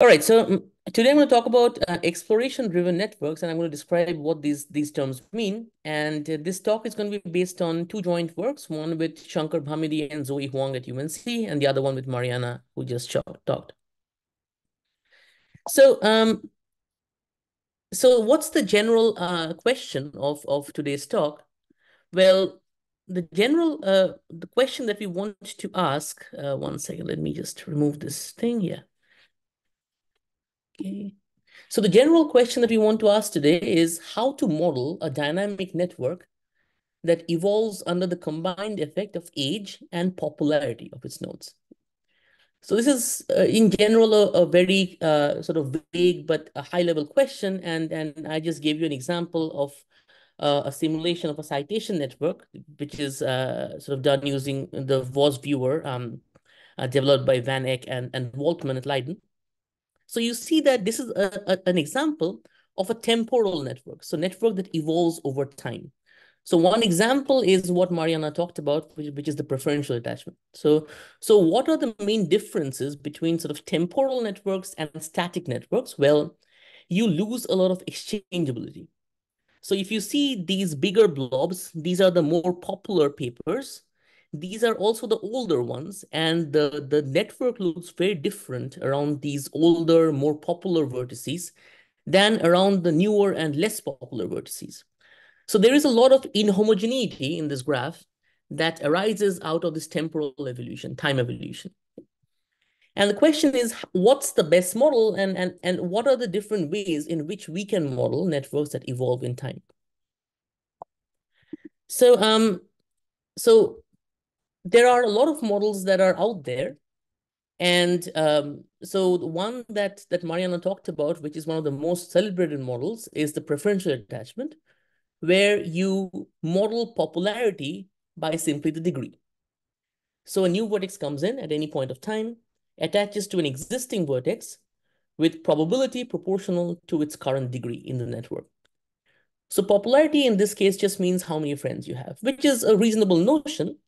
All right, so today I'm going to talk about exploration-driven networks, and I'm going to describe what these terms mean. And this talk is going to be based on two joint works, one with Shankar Bhamidi and Zoe Huang at UNC, and the other one with Mariana, who just talked. So, what's the general question of today's talk? Well, the question that we want to ask. One second, let me just remove this thing. Yeah. Okay. So the general question that we want to ask today is how to model a dynamic network that evolves under the combined effect of age and popularity of its nodes. So this is, in general, a very sort of vague but a high-level question, and I just gave you an example of a simulation of a citation network, which is sort of done using the VOS viewer developed by Van Eck and Waltman at Leiden. So you see that this is an example of a temporal network, so network that evolves over time. So one example is what Mariana talked about, which is the preferential attachment. So what are the main differences between sort of temporal networks and static networks? Well, you lose a lot of exchangeability. So if you see these bigger blobs, these are the more popular papers. These are also the older ones, and the network looks very different around these older, more popular vertices than around the newer and less popular vertices. So there is a lot of inhomogeneity in this graph that arises out of this temporal evolution, time evolution. And the question is, what's the best model, and what are the different ways in which we can model networks that evolve in time? So, so there are a lot of models that are out there. And so the one that Mariana talked about, which is one of the most celebrated models, is the preferential attachment, where you model popularity by simply the degree. So a new vertex comes in at any point of time, attaches to an existing vertex with probability proportional to its current degree in the network. So popularity in this case just means how many friends you have, which is a reasonable notion.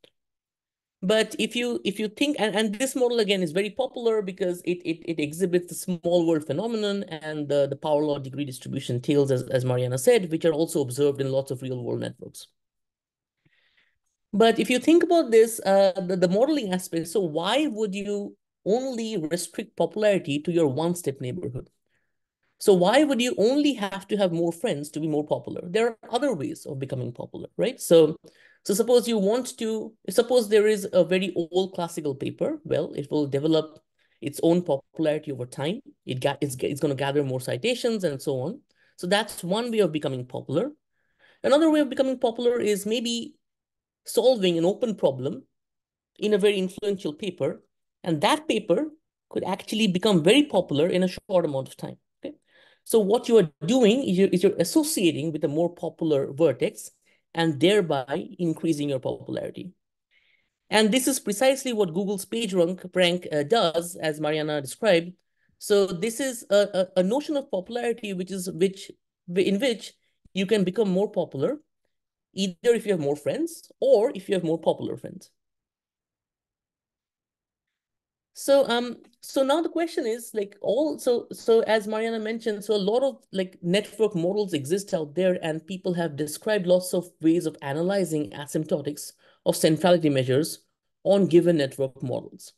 But if you think, and this model again is very popular because it exhibits the small world phenomenon and the power law degree distribution tails, as Mariana said, which are also observed in lots of real world networks. But if you think about this, the modeling aspect, so why would you only restrict popularity to your one-step neighborhood? So why would you only have to have more friends to be more popular? There are other ways of becoming popular, right? So suppose you want to, suppose there is a very old classical paper, well, it will develop its own popularity over time. It's going to gather more citations and so on. So that's one way of becoming popular. Another way of becoming popular is maybe solving an open problem in a very influential paper, and that paper could actually become very popular in a short amount of time. Okay, so what you are doing is you're associating with a more popular vertex and thereby increasing your popularity. And this is precisely what Google's PageRank does, as Mariana described. So this is a notion of popularity, in which you can become more popular, either if you have more friends or if you have more popular friends. So now the question is like so as Mariana mentioned, so a lot of like network models exist out there, and people have described lots of ways of analyzing asymptotics of centrality measures on given network models.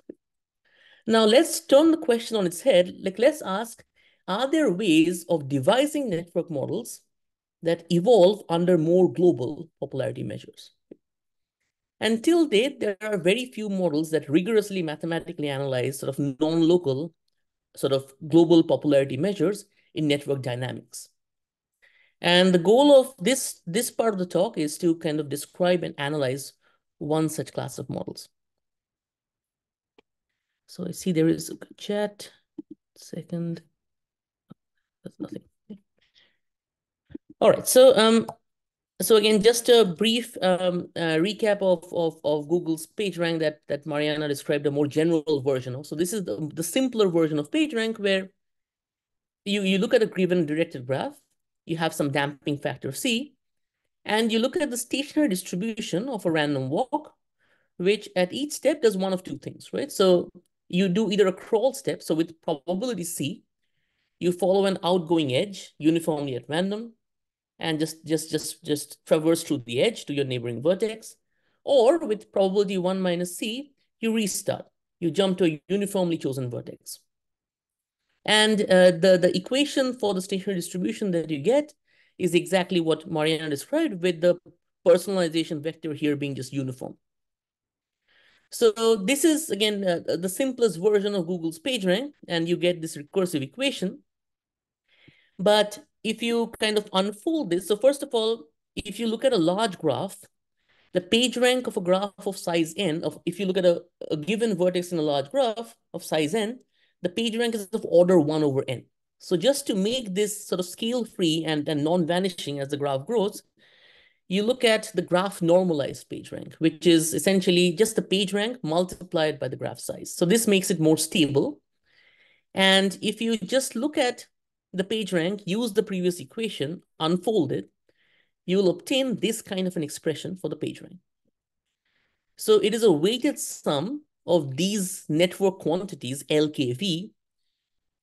Now let's turn the question on its head. Like, let's ask, are there ways of devising network models that evolve under more global popularity measures? Until date, there are very few models that rigorously mathematically analyze sort of non-local, sort of global popularity measures in network dynamics. And the goal of this part of the talk is to kind of describe and analyze one such class of models. So I see there is a chat. Second. That's nothing. All right. So again, just a brief recap of Google's PageRank that Mariana described, a more general version of. So this is the simpler version of PageRank, where you look at a given directed graph, you have some damping factor C, and you look at the stationary distribution of a random walk, which at each step does one of two things, right? So you do either a crawl step, so with probability C, you follow an outgoing edge uniformly at random, and just traverse through the edge to your neighboring vertex. Or with probability 1 minus C, you restart. You jump to a uniformly chosen vertex. And the equation for the stationary distribution that you get is exactly what Mariana described, with the personalization vector here being just uniform. So this is, again, the simplest version of Google's PageRank, and you get this recursive equation. But if you kind of unfold this, so first of all, if you look at a large graph, the PageRank of a graph of size n, if you look at a given vertex in a large graph of size n, the PageRank is of order 1 over n. So just to make this sort of scale-free and non-vanishing as the graph grows, you look at the graph normalized PageRank, which is essentially just the PageRank multiplied by the graph size. So this makes it more stable. And if you just look at the PageRank, use the previous equation, unfold it, you will obtain this kind of an expression for the PageRank. So it is a weighted sum of these network quantities, LKV,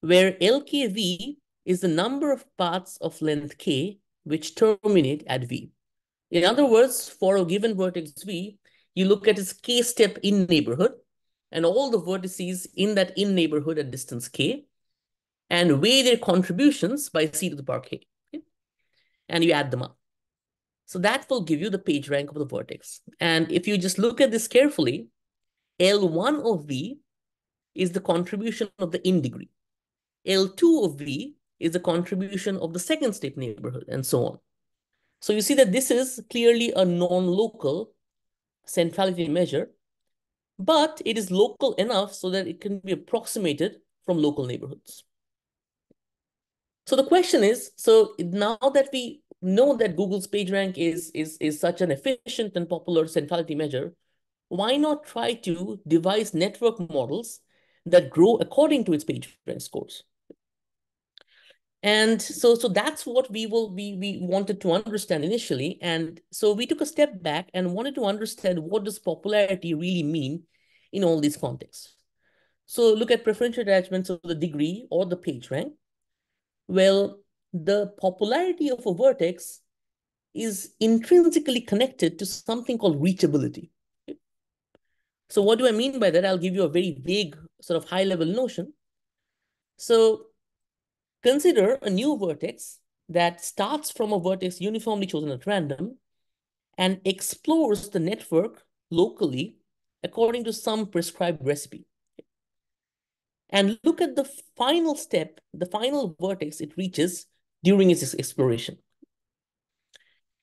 where LKV is the number of paths of length k which terminate at V. In other words, for a given vertex V, you look at its k-step in neighborhood and all the vertices in that in neighborhood at distance k, and weigh their contributions by c to the power k, okay? And you add them up. So that will give you the PageRank of the vertex. And if you just look at this carefully, L1 of V is the contribution of the in degree. L2 of V is the contribution of the second state neighborhood, and so on. So you see that this is clearly a non-local centrality measure, but it is local enough so that it can be approximated from local neighborhoods. So the question is, so now that we know that Google's PageRank is such an efficient and popular centrality measure, why not try to devise network models that grow according to its PageRank scores? And so that's what we wanted to understand initially. And so we took a step back and wanted to understand, what does popularity really mean in all these contexts? So look at preferential attachments of the degree or the PageRank. Well, the popularity of a vertex is intrinsically connected to something called reachability. So what do I mean by that? I'll give you a very vague sort of high-level notion. So consider a new vertex that starts from a vertex uniformly chosen at random and explores the network locally according to some prescribed recipe. And look at the final step, the final vertex it reaches during its exploration.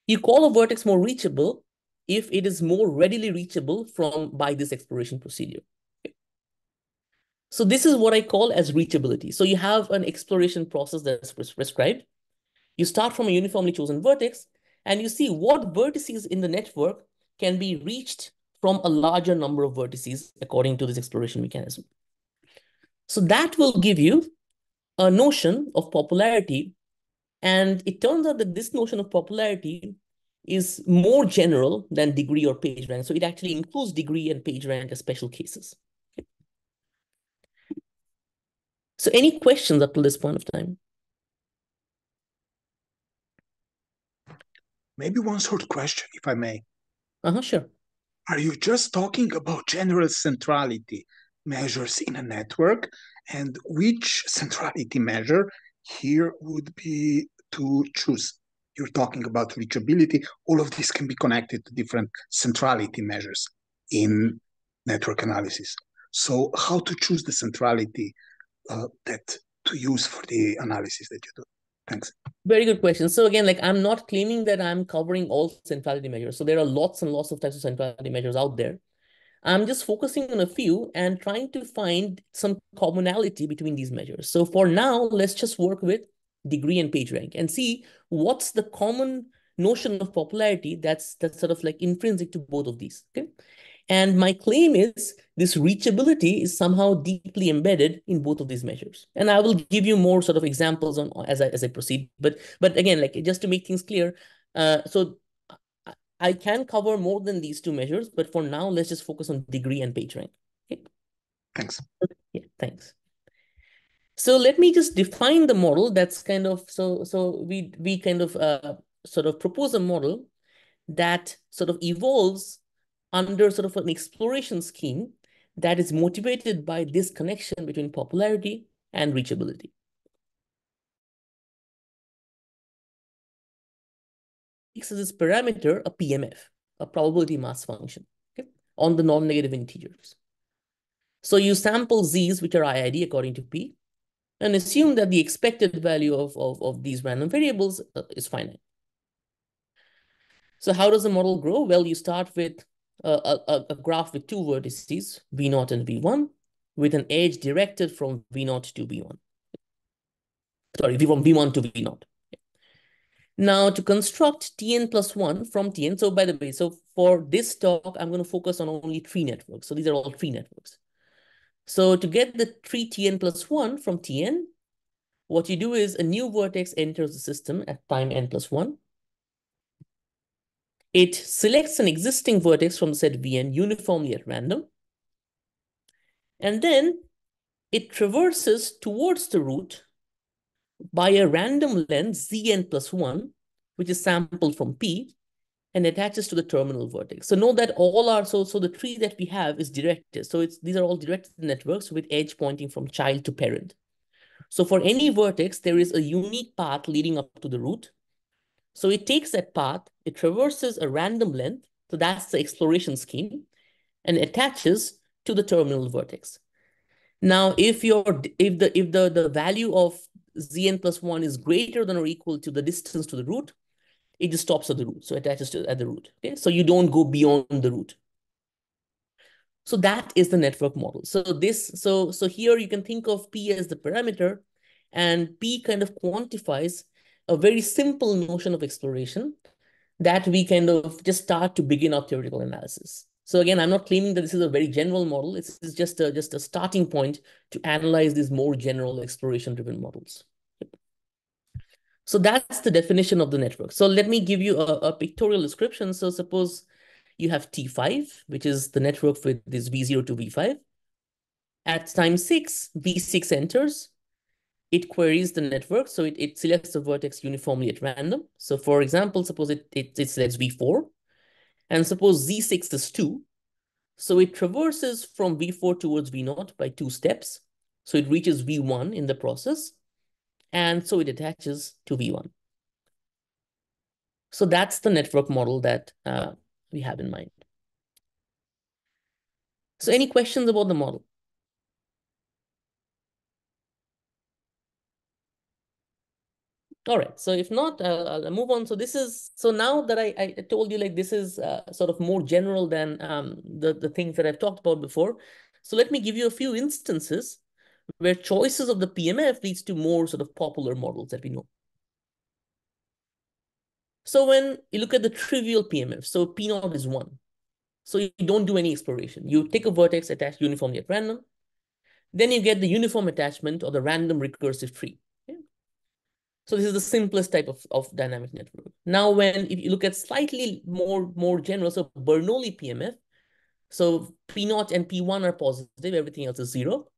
You call a vertex more reachable if it is more readily reachable by this exploration procedure. So this is what I call as reachability. So you have an exploration process that's prescribed. You start from a uniformly chosen vertex, and you see what vertices in the network can be reached from a larger number of vertices according to this exploration mechanism. So that will give you a notion of popularity. And it turns out that this notion of popularity is more general than degree or PageRank. So it actually includes degree and PageRank as special cases. Okay. So any questions up to this point of time? Maybe one short question, if I may. Sure. Are you just talking about general centrality measures in a network? And which centrality measure here would be to choose? You're talking about reachability. All of this can be connected to different centrality measures in network analysis. So how to choose the centrality that to use for the analysis that you do? Thanks. Very good question. So again, like, I'm not claiming that I'm covering all centrality measures. So there are lots and lots of types of centrality measures out there. I'm just focusing on a few and trying to find some commonality between these measures. So for now, let's just work with degree and PageRank and see what's the common notion of popularity that's sort of like intrinsic to both of these. Okay. And my claim is this reachability is somehow deeply embedded in both of these measures. And I will give you more sort of examples on as I proceed. But again, like, just to make things clear, so I can cover more than these two measures, but for now, let's just focus on degree and PageRank. Okay. Thanks. Yeah, thanks. So let me just define the model. That's kind of so we kind of sort of propose a model that sort of evolves under sort of an exploration scheme that is motivated by this connection between popularity and reachability. Takes as its parameter a PMF, a probability mass function, okay, on the non-negative integers. So you sample z's, which are IID according to P, and assume that the expected value of these random variables is finite. So how does the model grow? Well, you start with a graph with two vertices, V0 and V1, with an edge directed from V0 to V1. Sorry, from V1 to V0. Now to construct Tn plus 1 from Tn, so by the way, so for this talk, I'm going to focus on only tree networks. So these are all tree networks. So to get the tree Tn plus 1 from Tn, what you do is a new vertex enters the system at time n plus 1. It selects an existing vertex from the set Vn uniformly at random. And then it traverses towards the root by a random length Zn plus 1, which is sampled from P, and attaches to the terminal vertex. So note that all are, so the tree that we have is directed. So these are all directed networks with edge pointing from child to parent. So for any vertex, there is a unique path leading up to the root. So it takes that path, it traverses a random length, so that's the exploration scheme, and attaches to the terminal vertex. Now, if the value of Zn plus 1 is greater than or equal to the distance to the root, it just stops at the root. So it attaches at the root. Okay, so you don't go beyond the root. So that is the network model. So here you can think of P as the parameter, and P kind of quantifies a very simple notion of exploration that we kind of just start to begin our theoretical analysis. So again, I'm not claiming that this is a very general model. It's just a starting point to analyze these more general exploration-driven models. So that's the definition of the network. So let me give you a pictorial description. So suppose you have T5, which is the network with this V0 to V5. At time 6, V6 enters. It queries the network. So it selects a vertex uniformly at random. So for example, suppose it selects V4. And suppose Z6 is 2. So it traverses from V4 towards V0 by 2 steps. So it reaches V1 in the process. And so it attaches to V1. So that's the network model that we have in mind. So any questions about the model? All right, so if not, I'll move on. So now that I told you, like, this is sort of more general than the things that I've talked about before. So let me give you a few instances where choices of the PMF leads to more sort of popular models that we know. So when you look at the trivial PMF, so P0 is 1. So you don't do any exploration. You take a vertex attached uniformly at random. Then you get the uniform attachment or the random recursive tree. Okay? So this is the simplest type of dynamic network. Now, if you look at slightly more general, so Bernoulli PMF, so P0 and P1 are positive, everything else is 0.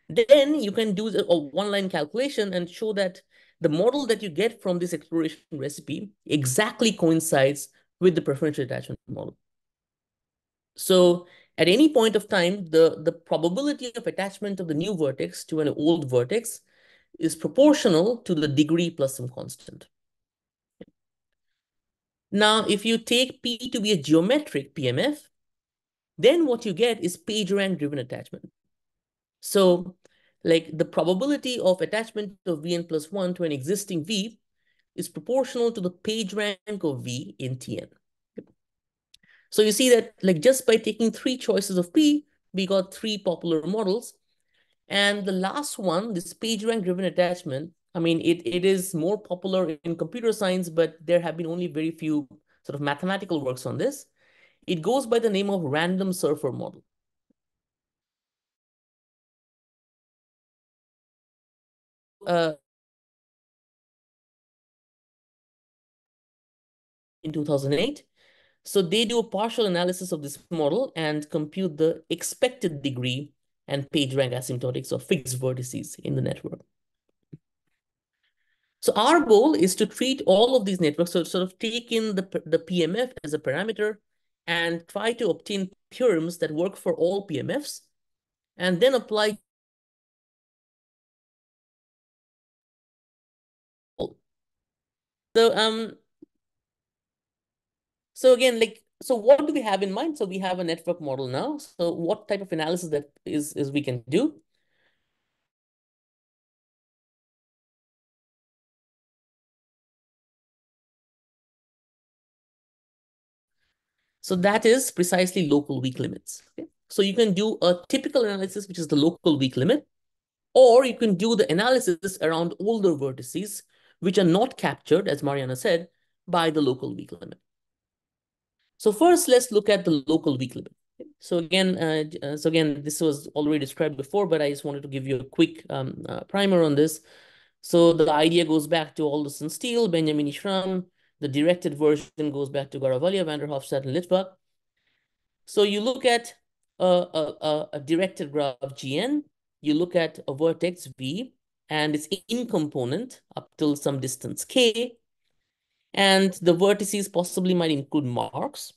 Then you can do a one-line calculation and show that the model that you get from this exploration recipe exactly coincides with the preferential attachment model. So at any point of time, the probability of attachment of the new vertex to an old vertex is proportional to the degree plus some constant. Now, if you take P to be a geometric PMF, then what you get is PageRank driven attachment. So like the probability of attachment of Vn plus 1 to an existing V is proportional to the PageRank of V in Tn. So you see that like just by taking 3 choices of P, we got 3 popular models. And the last one, this PageRank driven attachment, I mean, it is more popular in computer science, but there have been only very few sort of mathematical works on this. It goes by the name of random surfer model. Uh, in 2008. So they do a partial analysis of this model and compute the expected degree and PageRank asymptotics or fixed vertices in the network. So our goal is to treat all of these networks, so sort of take in the PMF as a parameter and try to obtain theorems that work for all PMFs, and then apply. So so again, so what do we have in mind? So we have a network model now. So what type of analysis that is we can do? So that is precisely local weak limits. Okay? So you can do a typical analysis, which is the local weak limit, or you can do the analysis around older vertices, which are not captured, as Mariana said, by the local weak limit. So first, let's look at the local weak limit. So again, this was already described before, but I just wanted to give you a quick primer on this. So the idea goes back to Alderson Steele, Benjamin Ishram. The directed version goes back to Garavalia, Van der Hofstadt, and Litvak. So you look at a directed graph Gn, you look at a vertex V, and its incomponent up till some distance k, and the vertices possibly might include marks.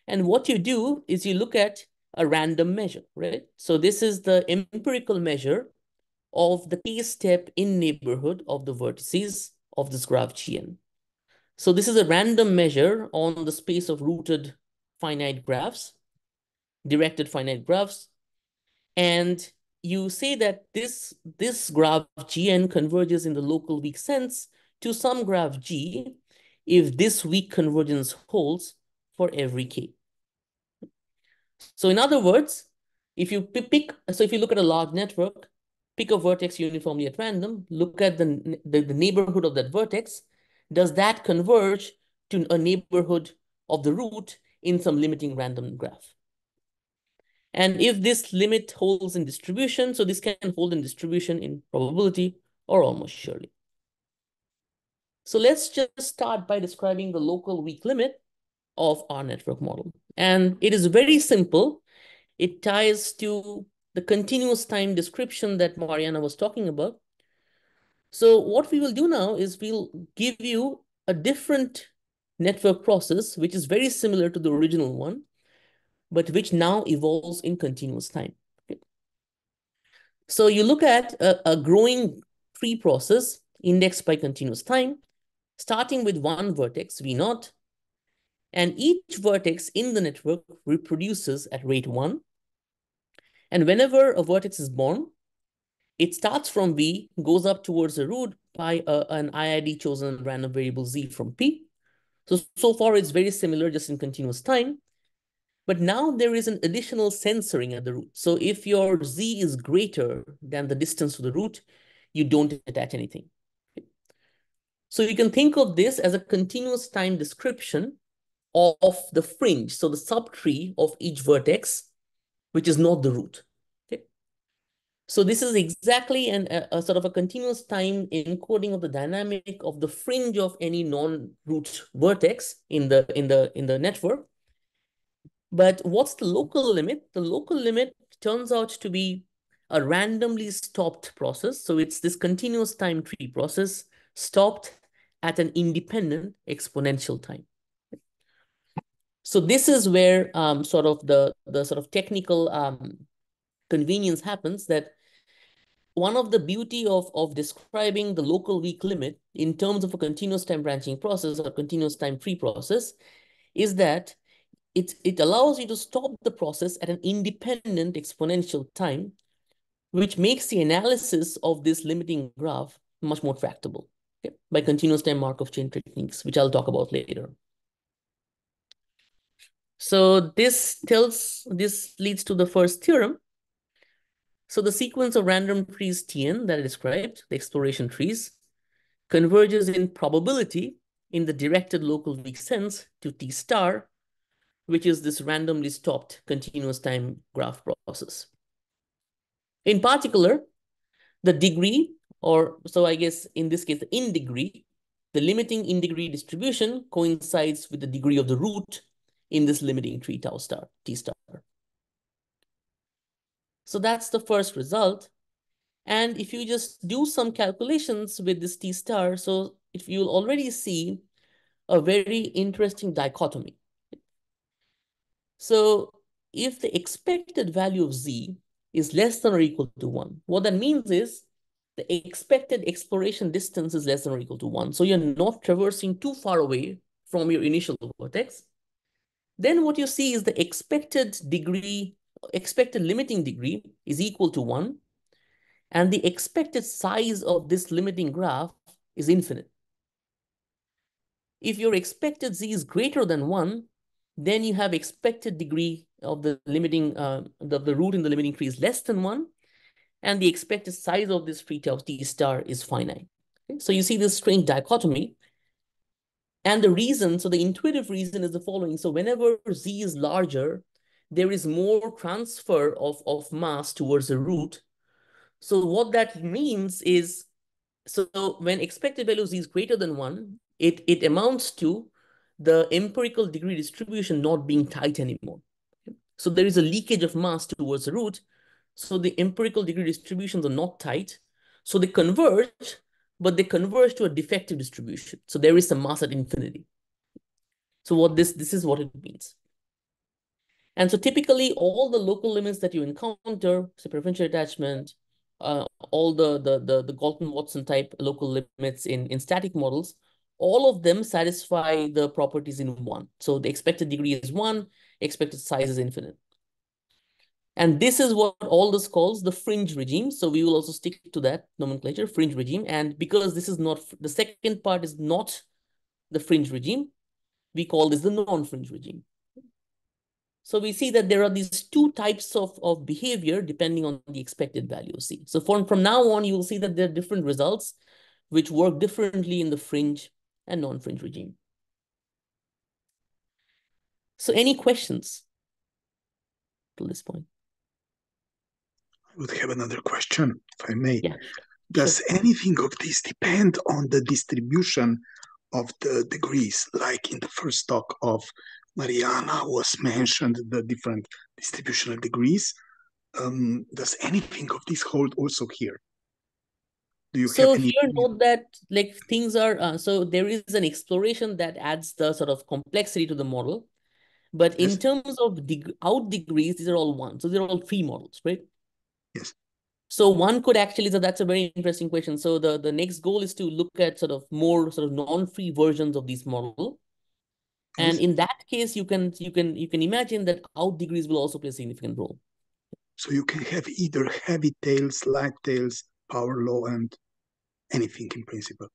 And what you do is you look at a random measure, right? So this is the empirical measure of the k-step in neighborhood of the vertices of this graph Gn. So this is a random measure on the space of rooted finite graphs, directed finite graphs. And you say that this graph Gn converges in the local weak sense to some graph G if this weak convergence holds for every k. So in other words, if you if you look at a large network, pick a vertex uniformly at random, look at the neighborhood of that vertex, does that converge to a neighborhood of the root in some limiting random graph? And if this limit holds in distribution, so this can hold in distribution in probability or almost surely. So let's just start by describing the local weak limit of our network model. And it is very simple. It ties to the continuous time description that Mariana was talking about. So what we will do now is we'll give you a different network process, which is very similar to the original one, but which now evolves in continuous time. Okay? So you look at a growing tree process indexed by continuous time, starting with one vertex, V naught, and each vertex in the network reproduces at rate 1. And whenever a vertex is born, it starts from V, goes up towards the root by an IID chosen random variable Z from P. So far, it's very similar, just in continuous time. But now there is an additional censoring at the root. So if your Z is greater than the distance to the root, you don't attach anything. So you can think of this as a continuous time description of the fringe, so the subtree of each vertex, which is not the root. Okay? So this is exactly a sort of a continuous time encoding of the dynamic of the fringe of any non-root vertex in the network. But what's the local limit? The local limit turns out to be a randomly stopped process. So it's this continuous time tree process stopped at an independent exponential time. So this is where sort of the sort of technical convenience happens, that one of the beauty of describing the local weak limit in terms of a continuous time branching process or continuous time tree process is that it allows you to stop the process at an independent exponential time, which makes the analysis of this limiting graph much more tractable, okay, by continuous time Markov chain techniques, which I'll talk about later. So this leads to the first theorem. So the sequence of random trees Tn that I described, the exploration trees, converges in probability in the directed local weak sense to T star, which is this randomly stopped continuous time graph process. In particular, the degree, or so I guess in this case, the in degree, the limiting in degree distribution coincides with the degree of the root in this limiting tree tau star, T star. So that's the first result. And if you just do some calculations with this T star, so if you'll already see a very interesting dichotomy. So if the expected value of Z is less than or equal to 1, what that means is the expected exploration distance is less than or equal to 1. So you're not traversing too far away from your initial vertex. Then what you see is the expected limiting degree is equal to 1. And the expected size of this limiting graph is infinite. If your expected Z is greater than 1, then you have expected degree of the limiting, the root in the limiting tree is less than 1. And the expected size of this tree of T star is finite. Okay? So you see this strange dichotomy. And the reason, so the intuitive reason is the following. So whenever Z is larger, there is more transfer of mass towards the root. So what that means is, so when expected value Z is greater than 1, it amounts to the empirical degree distribution not being tight anymore. So there is a leakage of mass towards the root. So the empirical degree distributions are not tight. So they converge, but they converge to a defective distribution. So there is some mass at infinity. So what this is what it means. And so typically all the local limits that you encounter, say preferential attachment, all the Galton-Watson type local limits in static models, all of them satisfy the properties in 1. So the expected degree is 1, expected size is infinite. And this is what all this calls the fringe regime. So we will also stick to that nomenclature, fringe regime. And because this is not, the second part is not the fringe regime, we call this the non-fringe regime. So we see that there are these two types of behavior depending on the expected value of C. So from now on, you will see that there are different results which work differently in the fringe and non-fringe regime. So any questions to this point? I would have another question, if I may. Yeah, sure. Does anything of this depend on the distribution of the degrees? Like in the first talk of Mariana was mentioned the different distributional degrees. Does anything of this hold also here? Do you have So any here opinion? note that like things are, so there is an exploration that adds the sort of complexity to the model. But in Yes, terms of out degrees, these are all one. So they're all free models, right? yes, So one could actually, so that's a very interesting question. So the next goal is to look at sort of more sort of non-free versions of these model. And yes. in that case, you can imagine that out degrees will also play a significant role. So you can have either heavy tails, light tails, power law, and anything in principle.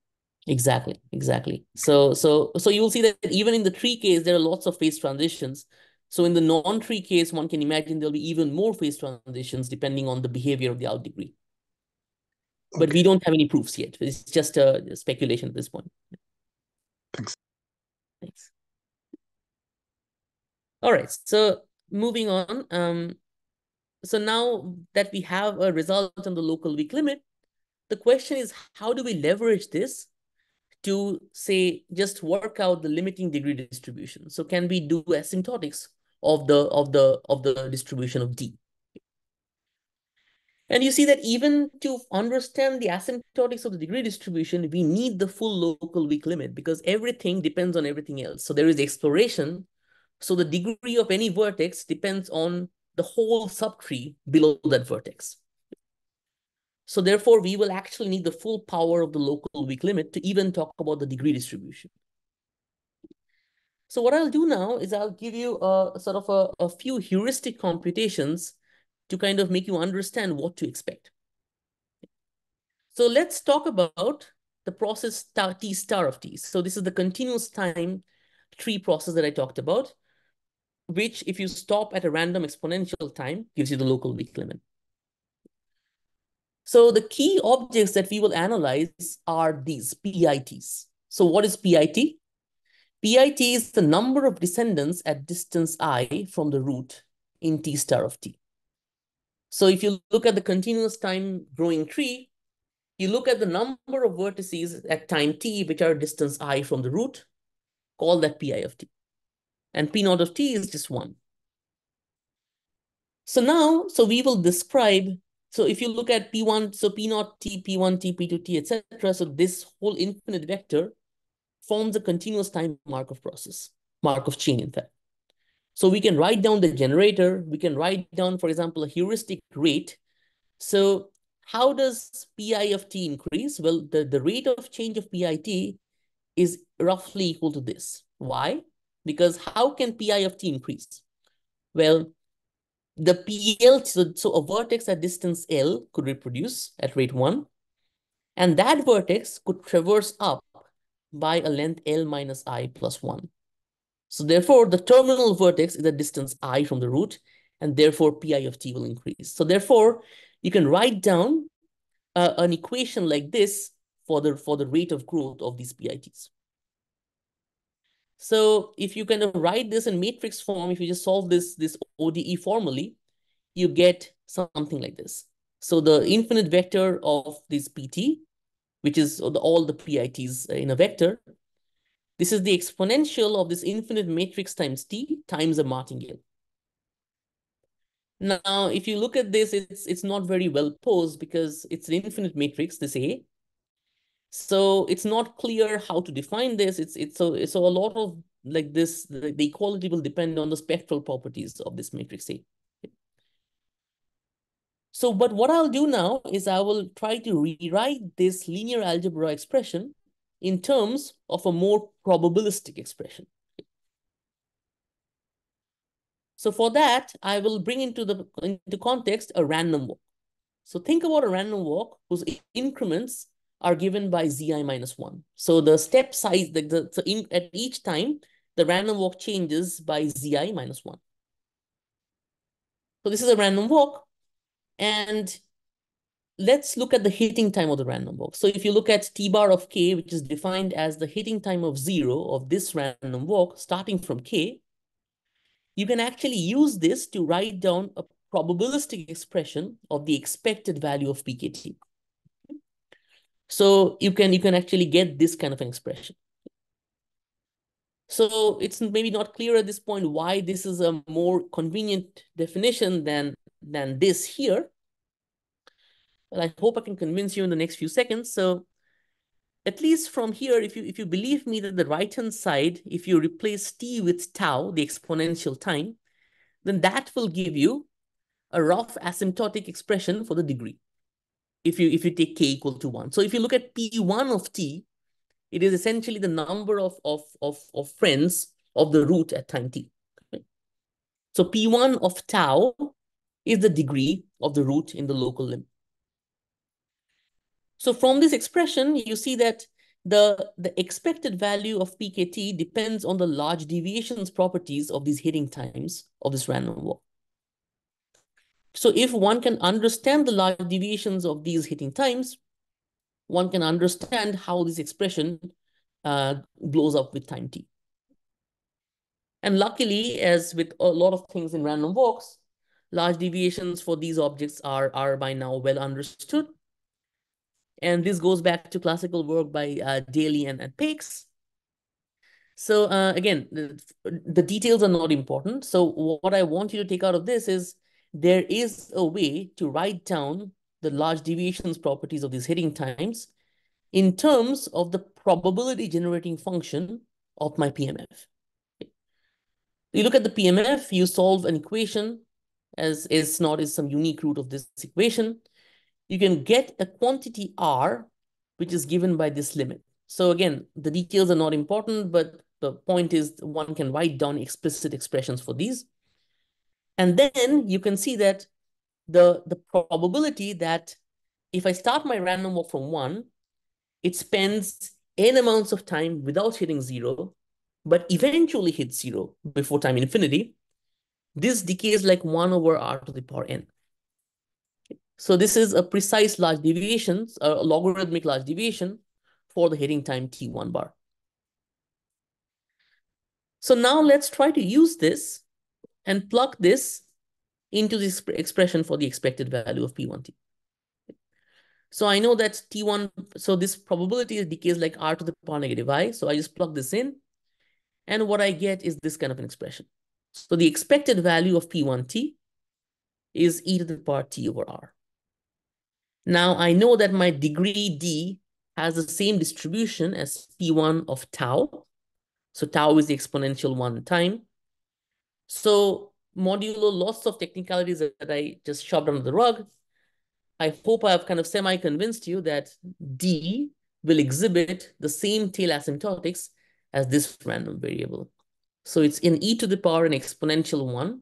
Exactly, exactly. So you will see that even in the tree case, there are lots of phase transitions. So in the non-tree case, one can imagine there'll be even more phase transitions depending on the behavior of the out degree. But we Okay, don't have any proofs yet. It's just a speculation at this point. thanks. Thanks. All right, so moving on. So now that we have a result on the local weak limit, the question is how do we leverage this to say just work out the limiting degree distribution? So can we do asymptotics of the distribution of D? And you see that even to understand the asymptotics of the degree distribution, we need the full local weak limit because everything depends on everything else. So there is exploration. So the degree of any vertex depends on the whole subtree below that vertex. So therefore, we will actually need the full power of the local weak limit to even talk about the degree distribution. So what I'll do now is I'll give you a sort of a few heuristic computations to kind of make you understand what to expect. So let's talk about the process T star of T. So this is the continuous time tree process that I talked about, which if you stop at a random exponential time, gives you the local weak limit. So the key objects that we will analyze are these PITs. So what is PIT? PIT is the number of descendants at distance I from the root in T star of T. So if you look at the continuous time growing tree, you look at the number of vertices at time t, which are distance I from the root, call that Pi of t. And P naught of t is just 1. So now, so we will describe, so if you look at P1, so P naught T, P1 T, P2 T, etc. So this whole infinite vector forms a continuous time Markov process, Markov chain, in fact. So we can write down the generator. We can write down, for example, a heuristic rate. So how does Pi of t increase? Well, the rate of change of PIT is roughly equal to this. Why? Because how can Pi of t increase? Well, the PL, so a vertex at distance L could reproduce at rate 1, and that vertex could traverse up by a length L minus I plus 1. So therefore, the terminal vertex is a distance I from the root, and therefore Pi of t will increase. So therefore, you can write down an equation like this for the rate of growth of these PITs. So if you kind of write this in matrix form, if you just solve this ODE formally, you get something like this. So the infinite vector of this PT, which is all the PITs in a vector, this is the exponential of this infinite matrix times T times a martingale. Now, if you look at this, it's not very well posed because it's an infinite matrix, this A. So it's not clear how to define this. So a lot of like this, the equality will depend on the spectral properties of this matrix A. So, but what I'll do now is I will try to rewrite this linear algebra expression in terms of a more probabilistic expression. So for that, I will bring into context a random walk. So think about a random walk whose increments are given by zi minus 1. So the step size, at each time, the random walk changes by zi minus 1. So this is a random walk. And let's look at the hitting time of the random walk. So if you look at t bar of k, which is defined as the hitting time of 0 of this random walk starting from k, you can actually use this to write down a probabilistic expression of the expected value of pkt. So you can actually get this kind of an expression. So it's maybe not clear at this point why this is a more convenient definition than this here. But I hope I can convince you in the next few seconds. So at least from here, if you believe me that the right-hand side, if you replace t with tau, the exponential time, then that will give you a rough asymptotic expression for the degree. If you take k equal to 1. So if you look at P1 of t, it is essentially the number of friends of the root at time t. Okay? So P1 of tau is the degree of the root in the local limit. So from this expression, you see that the expected value of pkt depends on the large deviations properties of these hitting times of this random walk. So if one can understand the large deviations of these hitting times, one can understand how this expression blows up with time t. And luckily, as with a lot of things in random walks, large deviations for these objects are by now well understood. And this goes back to classical work by Daly and Pakes. So again, the details are not important. So what I want you to take out of this is there is a way to write down the large deviations properties of these hitting times in terms of the probability generating function of my PMF. You look at the PMF, you solve an equation as S naught is some unique root of this equation. You can get a quantity R, which is given by this limit. So again, the details are not important, but the point is one can write down explicit expressions for these. And then you can see that the probability that if I start my random walk from 1, it spends n amounts of time without hitting 0, but eventually hits 0 before time infinity. This decays like 1 over r to the power n. So this is a precise large deviation, a logarithmic large deviation for the hitting time t1 bar. So now let's try to use this and plug this into this expression for the expected value of p1t. So I know that t1, so this probability decays like r to the power negative I. So I just plug this in. And what I get is this kind of an expression. So the expected value of p1t is e to the power t over r. Now I know that my degree d has the same distribution as p1 of tau. So tau is the exponential 1 time. So modulo lots of technicalities that I just shoved under the rug, I hope I've kind of semi-convinced you that d will exhibit the same tail asymptotics as this random variable. So it's in e to the power an exponential 1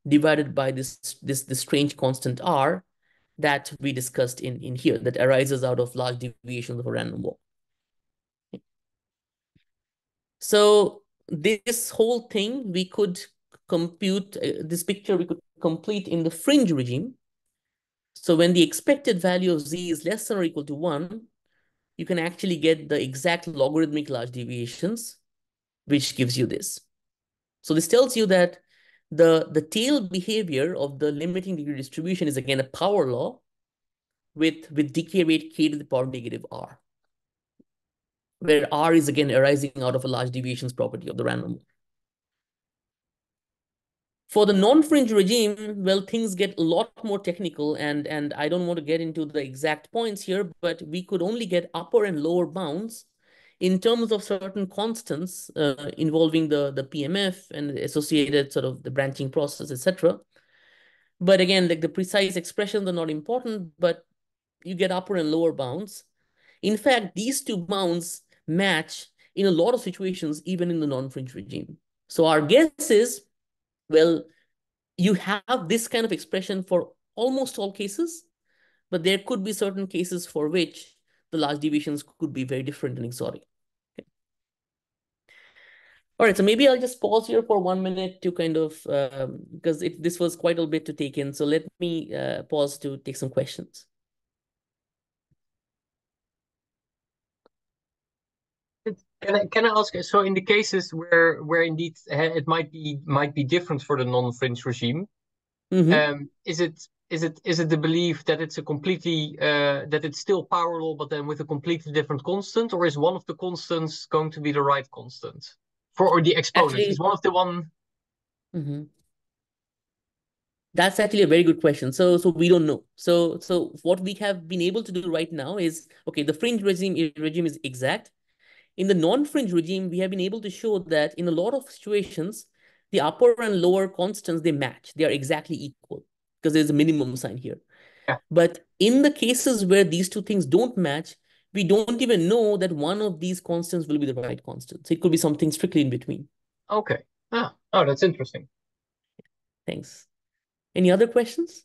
divided by this strange constant r that we discussed in here that arises out of large deviations of a random walk. So this whole thing we could compute, this picture we could complete in the fringe regime. So when the expected value of z is less than or equal to 1, you can actually get the exact logarithmic large deviations, which gives you this. So this tells you that the tail behavior of the limiting degree distribution is again a power law with decay rate k to the power negative r, where r is again arising out of a large deviations property of the random. For the non-fringe regime, well, things get a lot more technical, and I don't want to get into the exact points here, but we could only get upper and lower bounds in terms of certain constants involving the PMF and associated sort of the branching process, etc. But again, like the precise expressions are not important, but you get upper and lower bounds. In fact, these two bounds match in a lot of situations, even in the non-fringe regime. So our guess is, well, you have this kind of expression for almost all cases, but there could be certain cases for which the large deviations could be very different and exotic. Okay. All right, so maybe I'll just pause here for 1 minute to kind of, because this was quite a bit to take in. So let me pause to take some questions. Can I ask? So in the cases where indeed it might be different for the non-fringe regime, is it the belief that it's a completely that it's still power law, but then with a completely different constant, or is one of the constants going to be the right constant for or the exponent? Actually, Is one of the one? That's actually a very good question. So we don't know. So what we have been able to do right now is, okay, the fringe regime is exact. In the non-fringe regime, we have been able to show that in a lot of situations, the upper and lower constants, they match. They are exactly equal because there's a minimum sign here. Yeah. But in the cases where these two things don't match, we don't even know that one of these constants will be the right constant. So it could be something strictly in between. Okay. Ah, oh, that's interesting. Thanks. Any other questions?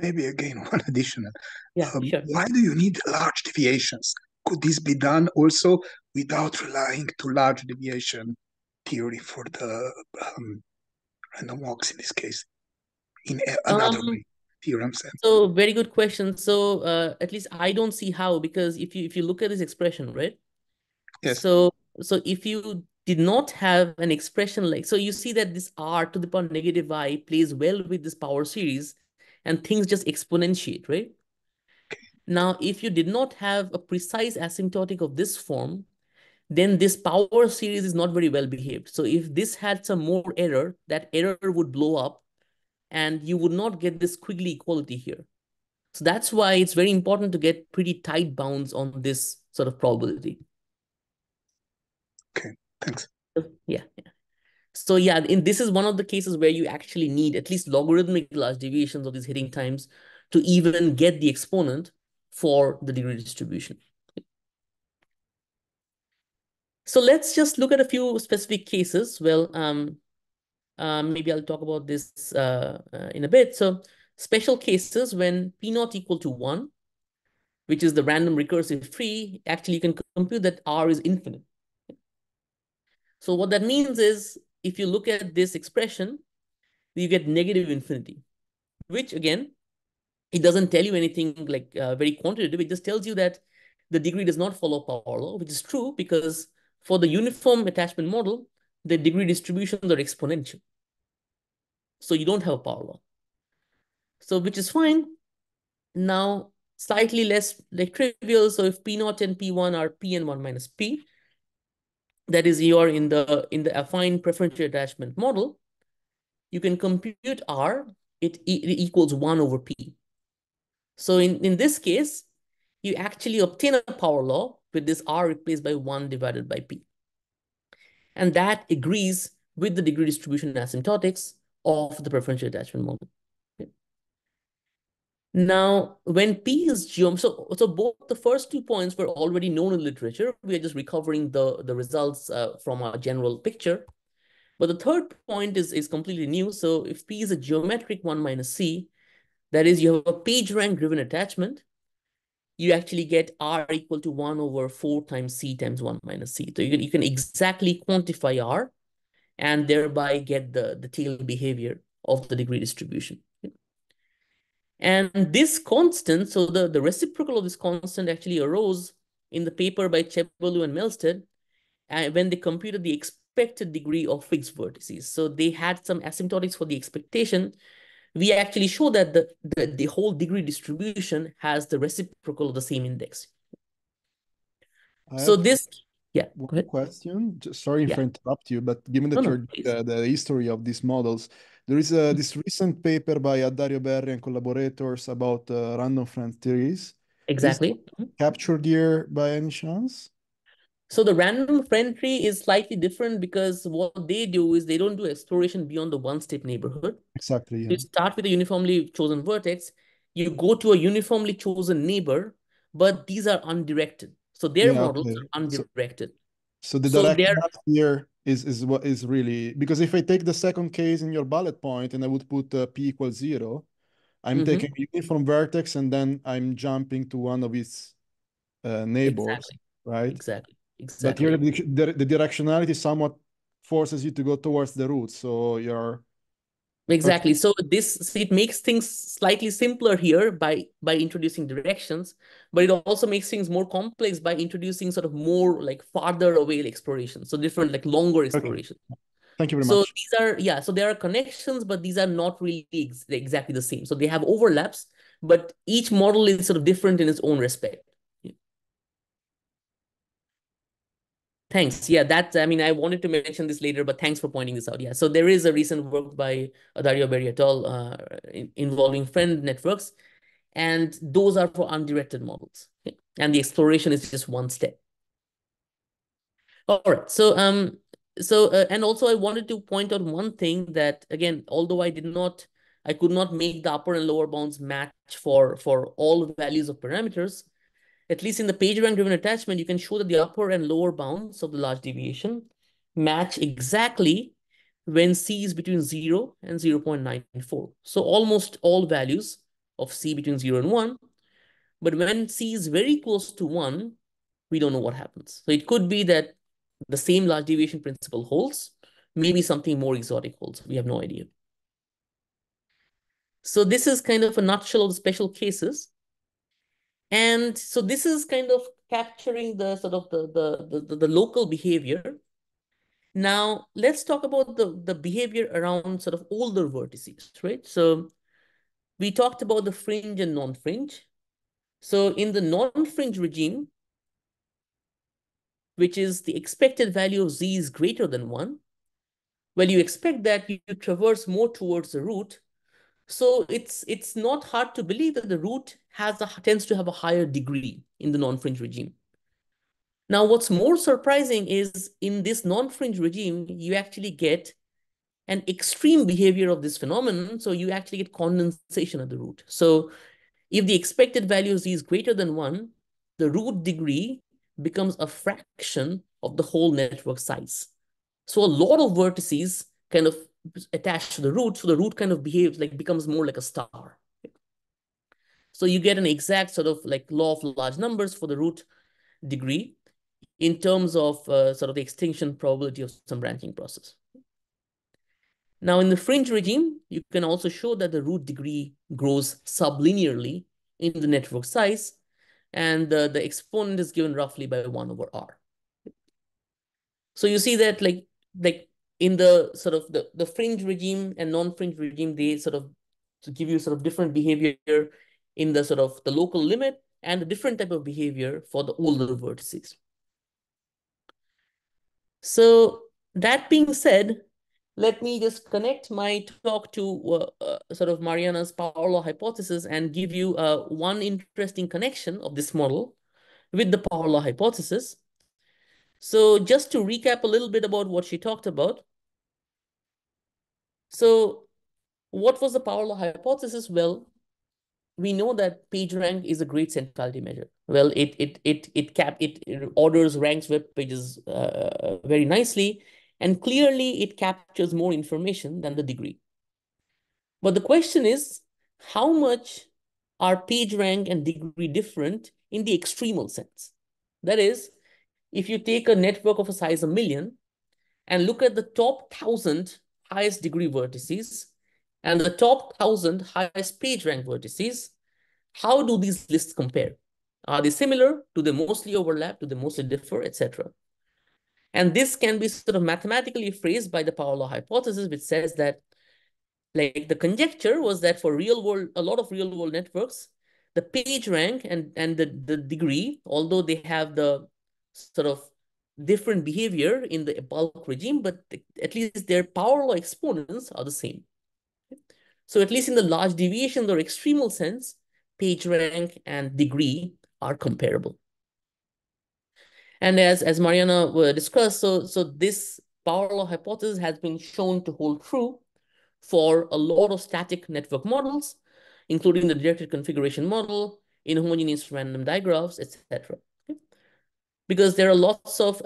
Maybe again, one additional. Yeah, sure. Why do you need large deviations? Could this be done also without relying to large deviation theory for the random walks in this case? In another way, theorem sense. So very good question. So at least I don't see how, because if you look at this expression, right? Yes. So if you did not have an expression like, so you see that this r to the power negative I plays well with this power series and things just exponentiate, right? Now, if you did not have a precise asymptotic of this form, then this power series is not very well behaved. So if this had some more error, that error would blow up and you would not get this squiggly equality here. So that's why it's very important to get pretty tight bounds on this sort of probability. Okay, thanks. Yeah. So yeah, this is one of the cases where you actually need at least logarithmic large deviations of these hitting times to even get the exponent for the degree distribution. So let's just look at a few specific cases. Well, maybe I'll talk about this in a bit. So special cases when P naught equal to 1, which is the random recursive free, actually you can compute that R is infinite. So what that means is if you look at this expression, you get negative infinity, which again, it doesn't tell you anything like very quantitative. It just tells you that the degree does not follow power law, which is true because for the uniform attachment model, the degree distributions are exponential. So you don't have a power law. So which is fine. Now, slightly less like trivial. So if P naught and P1 are P and 1 minus P, that is you are in the affine preferential attachment model, you can compute R, it equals 1 over P. So in this case, you actually obtain a power law with this R replaced by 1 divided by P. And that agrees with the degree distribution asymptotics of the preferential attachment moment. Okay. Now, when P is so both the first 2 points were already known in literature. We are just recovering the results from our general picture. But the third point is completely new. So if P is a geometric 1 minus C, that is, you have a page rank driven attachment, you actually get R equal to 1 over 4 times C times 1 minus C. So you can exactly quantify R and thereby get the tail behavior of the degree distribution. And this constant, so the reciprocal of this constant actually arose in the paper by Chebolu and Melstead when they computed the expected degree of fixed vertices. So they had some asymptotics for the expectation. We actually show that the whole degree distribution has the reciprocal of the same index. I So have this, yeah, go one ahead. question. Sorry if Yeah. I interrupt you, but given that No, you're please. the history of these models, there is this recent paper by Dario Berri and collaborators about random friend theories. Is Exactly. captured here by any chance? So the random friend tree is slightly different because what they do is they don't do exploration beyond the one-step neighborhood. Exactly, yeah. You start with a uniformly chosen vertex, you go to a uniformly chosen neighbor, but these are undirected. So their Yeah, models okay. are undirected. So the So they're directionality here is what is really, because if I take the second case in your bullet point and I would put p equals 0, I'm taking a uniform vertex and then I'm jumping to one of its neighbors, exactly, right? exactly, But here exactly. the directionality somewhat forces you to go towards the root. So you're Exactly. So it makes things slightly simpler here by introducing directions, but it also makes things more complex by introducing sort of more like farther away exploration. So different like longer okay. exploration. Thank you very So much. these are, yeah, so there are connections, but these are not really exactly the same. So they have overlaps, but each model is sort of different in its own respect. Yeah. Thanks. Yeah, I mean, I wanted to mention this later, but thanks for pointing this out. Yeah, so there is a recent work by Dario Berri et al. Involving friend networks, and those are for undirected models. Okay? And the exploration is just one step. All right. And also I wanted to point out one thing that, again, although I could not make the upper and lower bounds match for all values of parameters, at least in the PageRank driven attachment, you can show that the upper and lower bounds of the large deviation match exactly when C is between 0 and 0.94. So almost all values of C between 0 and 1. But when C is very close to 1, we don't know what happens. So it could be that the same large deviation principle holds, maybe something more exotic holds. We have no idea. So this is kind of a nutshell of the special cases. And so this is kind of capturing the sort of the local behavior. Now let's talk about the behavior around sort of older vertices, right? So we talked about the fringe and non-fringe. So in the non-fringe regime, which is the expected value of z is greater than 1, well, you expect that you traverse more towards the root. So it's not hard to believe that the root tends to have a higher degree in the non-fringe regime. Now, what's more surprising is in this non-fringe regime, you actually get an extreme behavior of this phenomenon. So you actually get condensation at the root. So if the expected value z is greater than 1, the root degree becomes a fraction of the whole network size. So a lot of vertices kind of attached to the root. So the root kind of becomes more like a star. So you get an exact sort of like law of large numbers for the root degree in terms of sort of the extinction probability of some branching process. Now in the fringe regime, you can also show that the root degree grows sublinearly in the network size, and the exponent is given roughly by 1 over r. So you see that like in the sort of the fringe regime and non-fringe regime, they sort of give you sort of different behavior in the sort of the local limit and a different type of behavior for the older vertices. So that being said, let me just connect my talk to sort of Mariana's power law hypothesis and give you one interesting connection of this model with the power law hypothesis. So just to recap a little bit about what she talked about. So what was the power law hypothesis? Well, we know that PageRank is a great centrality measure. Well, it orders, ranks web pages very nicely, and clearly it captures more information than the degree. But the question is, how much are PageRank and degree different in the extremal sense? That is, if you take a network of a size 1,000,000 and look at the top 1,000 highest degree vertices and the top 1,000 highest PageRank vertices, how do these lists compare? Are they similar? Do they mostly overlap? Do they mostly differ, etc.? And this can be sort of mathematically phrased by the power law hypothesis, which says that, like, the conjecture was that for real world, a lot of real world networks, the page rank and the degree, although they have the sort of different behavior in the bulk regime, but at least their power law exponents are the same. So at least in the large deviations or extremal sense, page rank and degree are comparable. And as Mariana discussed, so this power law hypothesis has been shown to hold true for a lot of static network models, including the directed configuration model, inhomogeneous random digraphs, etc. Because there are lots of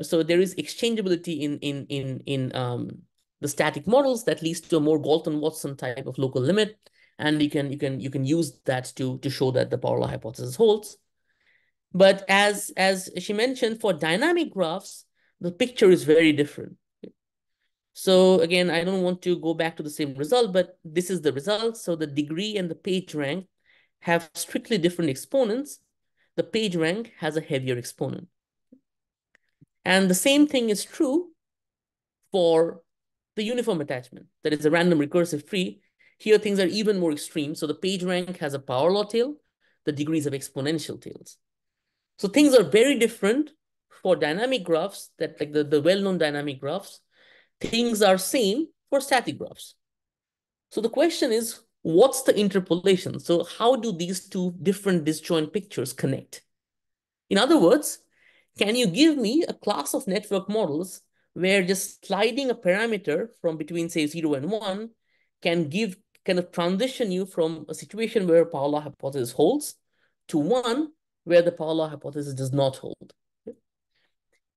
so there is exchangeability in the static models that leads to a more Galton-Watson type of local limit, and you can use that to show that the power law hypothesis holds. But as she mentioned, for dynamic graphs, the picture is very different. So again, I don't want to go back to the same result, but this is the result. So the degree and the page rank have strictly different exponents. The page rank has a heavier exponent. And the same thing is true for the uniform attachment. That is a random recursive tree. Here things are even more extreme. So the page rank has a power law tail. The degrees have exponential tails. So things are very different for dynamic graphs, that like the well-known dynamic graphs. Things are same for static graphs. So the question is, what's the interpolation? So how do these two different disjoint pictures connect? In other words, can you give me a class of network models where just sliding a parameter from between, say, 0 and 1 can give kind of transition you from a situation where power law hypothesis holds to one where the power law hypothesis does not hold?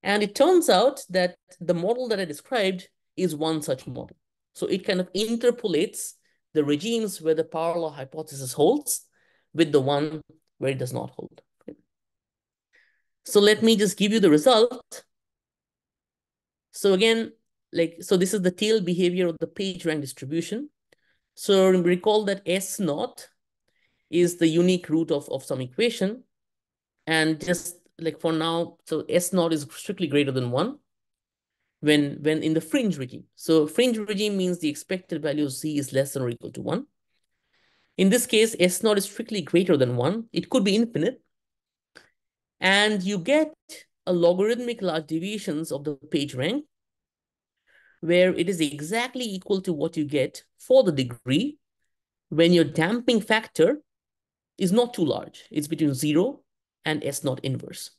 And it turns out that the model that I described is one such model. So it kind of interpolates the regimes where the power law hypothesis holds with the one where it does not hold. So let me just give you the result. So again, so this is the tail behavior of the page rank distribution. So recall that S naught is the unique root of some equation. And just like for now, so S naught is strictly greater than 1 when in the fringe regime. So fringe regime means the expected value of Z is less than or equal to 1. In this case, S naught is strictly greater than 1. It could be infinite. And you get a logarithmic large deviations of the page rank where it is exactly equal to what you get for the degree when your damping factor is not too large. It's between 0 and S naught inverse.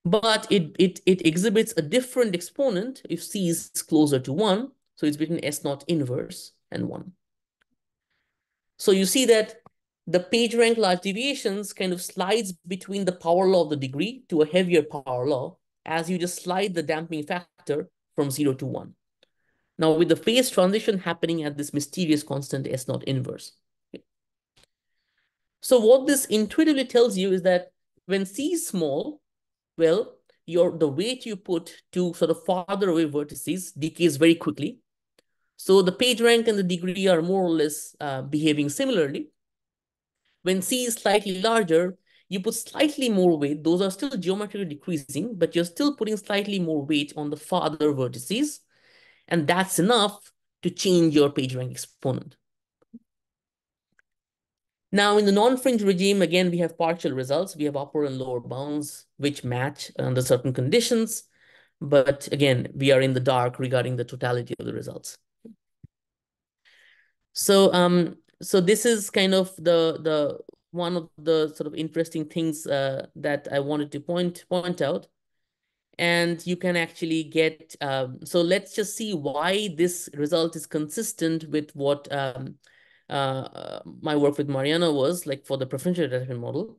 But it exhibits a different exponent if C is closer to 1. So it's between S naught inverse and 1. So you see that the page rank large deviations kind of slides between the power law of the degree to a heavier power law as you just slide the damping factor from 0 to 1. Now with the phase transition happening at this mysterious constant S naught inverse. So what this intuitively tells you is that when C is small, well, the weight you put to sort of farther away vertices decays very quickly. So the page rank and the degree are more or less behaving similarly. When C is slightly larger, you put slightly more weight. Those are still geometrically decreasing, but you're still putting slightly more weight on the farther vertices. And that's enough to change your page rank exponent. Now, in the non-fringe regime, again, we have partial results. We have upper and lower bounds, which match under certain conditions. But again, we are in the dark regarding the totality of the results. So this is kind of the one of the sort of interesting things that I wanted to point out. And you can actually get, so let's just see why this result is consistent with what my work with Mariana was like for the preferential attachment model.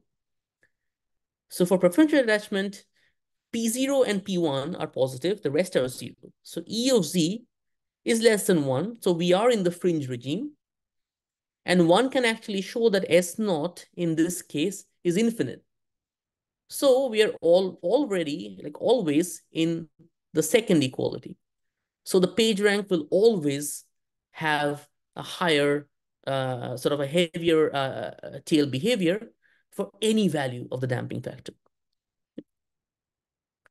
So for preferential attachment, P0 and P1 are positive, the rest are 0. So E of Z is less than 1. So we are in the fringe regime. And one can actually show that S naught in this case is infinite. So we are already, like always, in the second equality. So the page rank will always have a higher, sort of a heavier tail behavior for any value of the damping factor.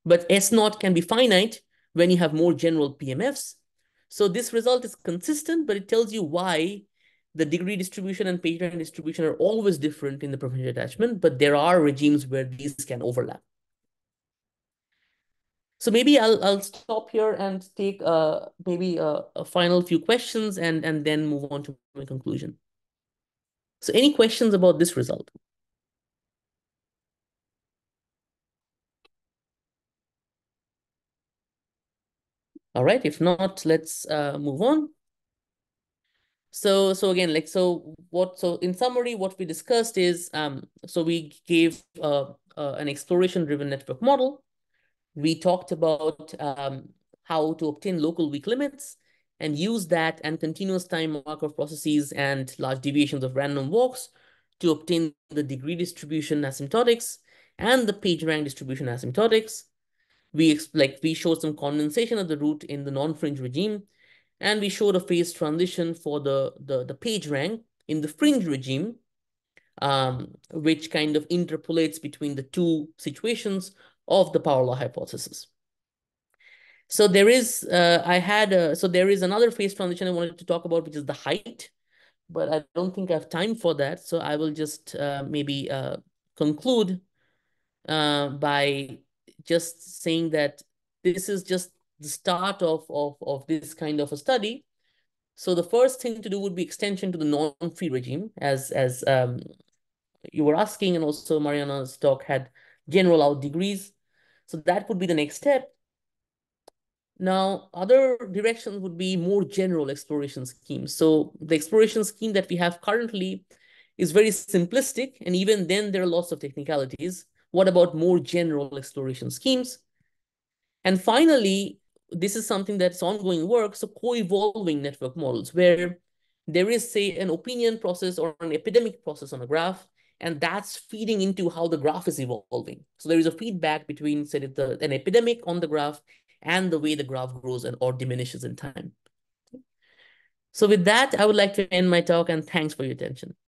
But S naught can be finite when you have more general PMFs. So this result is consistent, but it tells you why the degree distribution and page rank distribution are always different in the preferential attachment, but there are regimes where these can overlap. So maybe I'll stop here and take maybe a final few questions and then move on to my conclusion. So any questions about this result? All right, if not, let's move on. So again, like, so in summary, what we discussed is, so we gave an exploration-driven network model. We talked about how to obtain local weak limits and use that and continuous time marker processes and large deviations of random walks to obtain the degree distribution asymptotics and the page rank distribution asymptotics. We showed some condensation of the root in the non-fringe regime, and we showed a phase transition for the page rank in the fringe regime, which kind of interpolates between the two situations of the power law hypothesis. So there is, so there is another phase transition I wanted to talk about, which is the height, but I don't think I have time for that. So I will just maybe conclude by just saying that this is just the start of this kind of a study. So the first thing to do would be extension to the non-free regime, as you were asking, and also Mariana's talk had general out degrees. So that would be the next step. Now, other directions would be more general exploration schemes. So the exploration scheme that we have currently is very simplistic, and even then there are lots of technicalities. What about more general exploration schemes? And finally, this is something that's ongoing work, so co-evolving network models, where there is, say, an opinion process or an epidemic process on a graph, and that's feeding into how the graph is evolving. So there is a feedback between, say, an epidemic on the graph and the way the graph grows or diminishes in time. So with that, I would like to end my talk, and thanks for your attention.